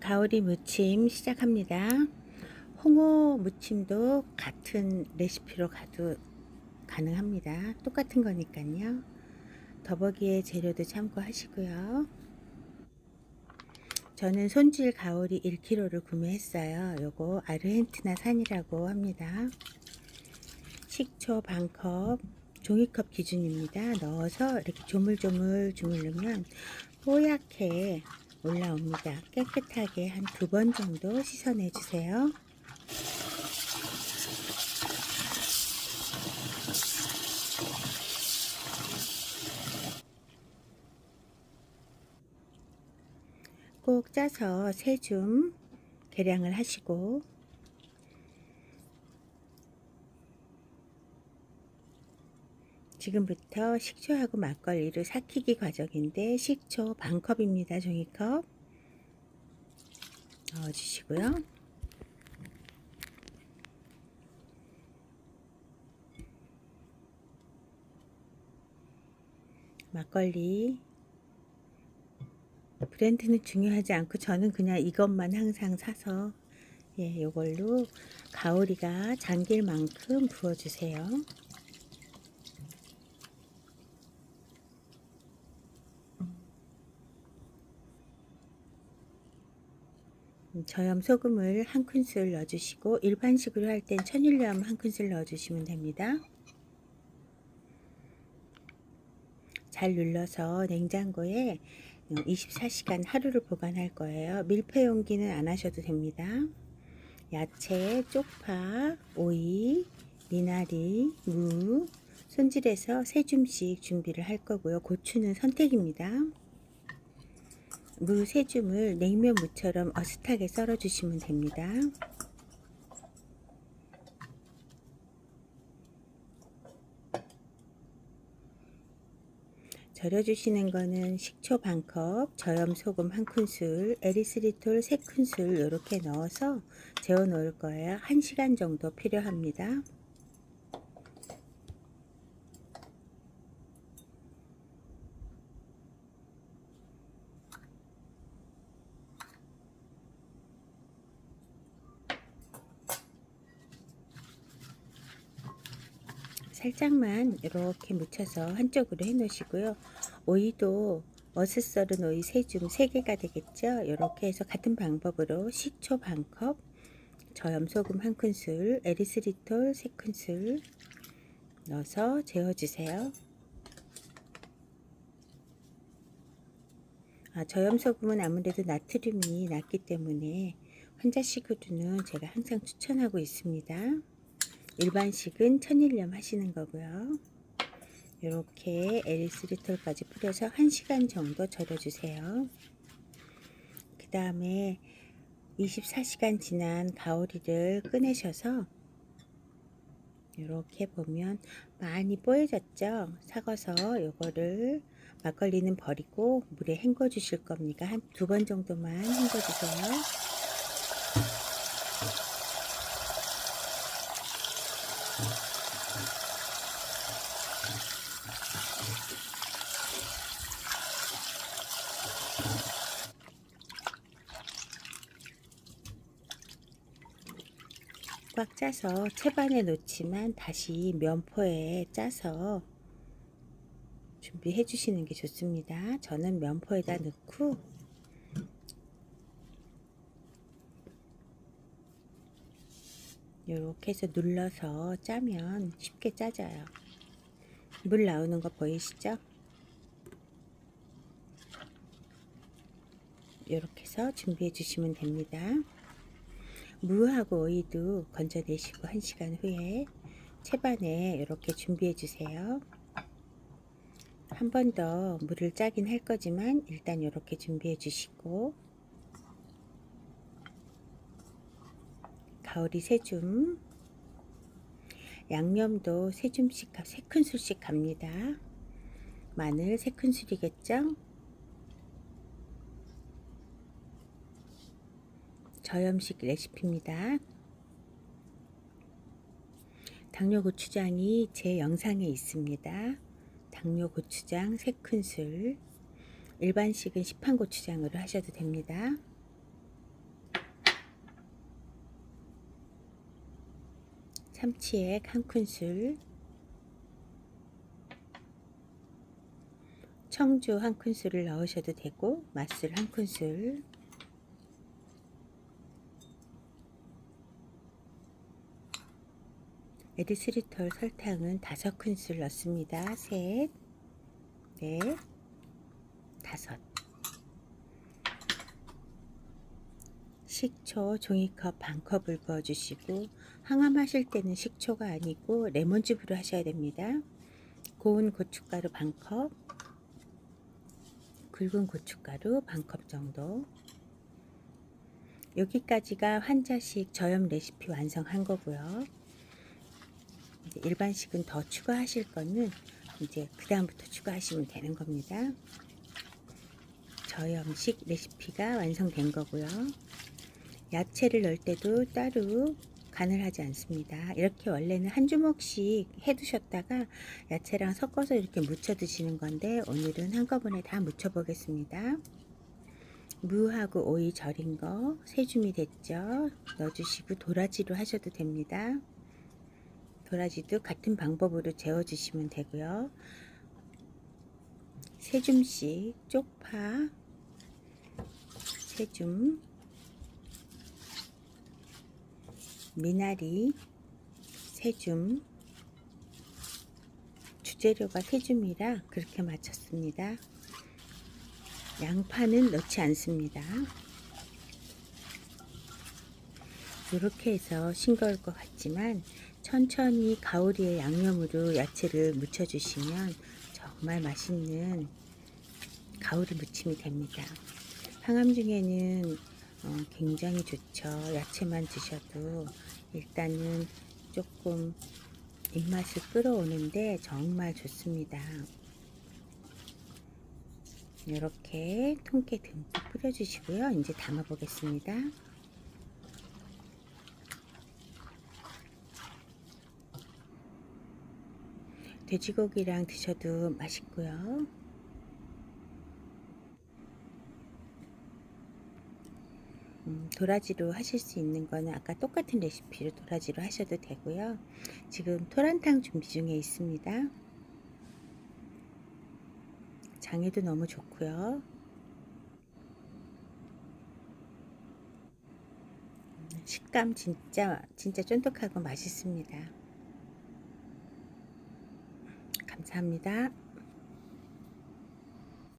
가오리 무침 시작합니다. 홍어 무침도 같은 레시피로 가도 가능합니다. 똑같은 거니까요. 더보기에 재료도 참고하시고요. 저는 손질 가오리 1kg를 구매했어요. 요거 아르헨티나 산이라고 합니다. 식초 반컵, 종이컵 기준입니다. 넣어서 이렇게 조물조물 주물르면 뽀얗게 올라옵니다. 깨끗하게 한 2번 정도 씻어내 주세요. 꼭 짜서 3줌 계량을 하시고, 지금부터 식초하고 막걸리를 삭히기 과정인데, 식초 반컵입니다. 종이컵 넣어주시고요. 막걸리 브랜드는 중요하지 않고 저는 그냥 이것만 항상 사서 요걸로 가오리가 잠길 만큼 부어주세요. 저염 소금을 1큰술 넣어주시고, 일반식으로 할 땐 천일염 1큰술 넣어주시면 됩니다. 잘 눌러서 냉장고에 24시간 하루를 보관할 거예요. 밀폐 용기는 안 하셔도 됩니다. 야채, 쪽파, 오이, 미나리, 무 손질해서 3줌씩 준비를 할 거고요. 고추는 선택입니다. 무 3줌을 냉면 무처럼 어슷하게 썰어 주시면 됩니다. 절여주시는 거는 식초 반컵, 저염 소금 1큰술, 에리스리톨 3큰술 이렇게 넣어서 재워 놓을 거예요. 1시간 정도 필요합니다. 살짝만 이렇게 묻혀서 한쪽으로 해 놓으시고요. 오이도 어슷 썰은 오이 3줌 3개가 되겠죠. 이렇게 해서 같은 방법으로 식초 반컵, 저염 소금 1큰술, 에리스리톨 3큰술 넣어서 재워주세요. 저염 소금은 아무래도 나트륨이 낮기 때문에 환자식으로는 제가 항상 추천하고 있습니다. 일반식은 천일염 하시는 거고요. 이렇게 에리스리톨까지 뿌려서 1시간 정도 절여주세요. 그 다음에 24시간 지난 가오리를 꺼내셔서 이렇게 보면 많이 뽀얘졌죠. 삭아서 요거를 막걸리는 버리고 물에 헹궈 주실 겁니다. 한 2번 정도만 헹궈 주세요. 꽉 짜서 채반에 놓지만 다시 면포에 짜서 준비해 주시는 게 좋습니다. 저는 면포에다 넣고 이렇게 해서 눌러서 짜면 쉽게 짜져요. 물 나오는 거 보이시죠? 이렇게 해서 준비해 주시면 됩니다. 무하고 오이도 건져내시고 1시간 후에 채반에 이렇게 준비해 주세요. 한 번 더 물을 짜긴 할 거지만 일단 이렇게 준비해 주시고, 가오리 3줌, 양념도 3줌씩 3큰술씩 갑니다. 마늘 3큰술이겠죠? 저염식 레시피입니다. 당뇨 고추장이 제 영상에 있습니다. 당뇨 고추장 3큰술, 일반식은 시판 고추장으로 하셔도 됩니다. 참치액 1큰술, 청주 1큰술을 넣으셔도 되고 맛술 1큰술, 에리스리톨 설탕은 5큰술 넣습니다. 셋, 넷, 다섯. 식초 종이컵 반컵을 부어주시고, 항암하실 때는 식초가 아니고 레몬즙으로 하셔야 됩니다. 고운 고춧가루 반컵, 굵은 고춧가루 반컵 정도. 여기까지가 환자식 저염 레시피 완성한 거고요. 이제 일반식은 더 추가하실 거는 이제 그 다음부터 추가하시면 되는 겁니다. 저염식 레시피가 완성된 거고요. 야채를 넣을 때도 따로 간을 하지 않습니다. 이렇게 원래는 한 주먹씩 해 두셨다가 야채랑 섞어서 이렇게 무쳐 드시는 건데, 오늘은 한꺼번에 다 무쳐 보겠습니다. 무하고 오이 절인 거 3줌이 됐죠. 넣어주시고 도라지로 하셔도 됩니다. 도라지도 같은 방법으로 재워 주시면 되고요. 3줌씩 쪽파 3줌, 미나리 3줌, 주재료가 3줌이라 그렇게 맞췄습니다. 양파는 넣지 않습니다. 이렇게 해서 싱거울 것 같지만 천천히 가오리의 양념으로 야채를 무쳐 주시면 정말 맛있는 가오리 무침이 됩니다. 항암 중에는 굉장히 좋죠. 야채만 드셔도 일단은 조금 입맛을 끌어오는데 정말 좋습니다. 이렇게 통깨 듬뿍 뿌려주시고요. 이제 담아 보겠습니다. 돼지고기랑 드셔도 맛있고요. 도라지로 하실 수 있는 거는 아까 똑같은 레시피로 도라지로 하셔도 되고요. 지금 토란탕 준비 중에 있습니다. 장에도 너무 좋고요. 식감 진짜 쫀득하고 맛있습니다. 감사합니다.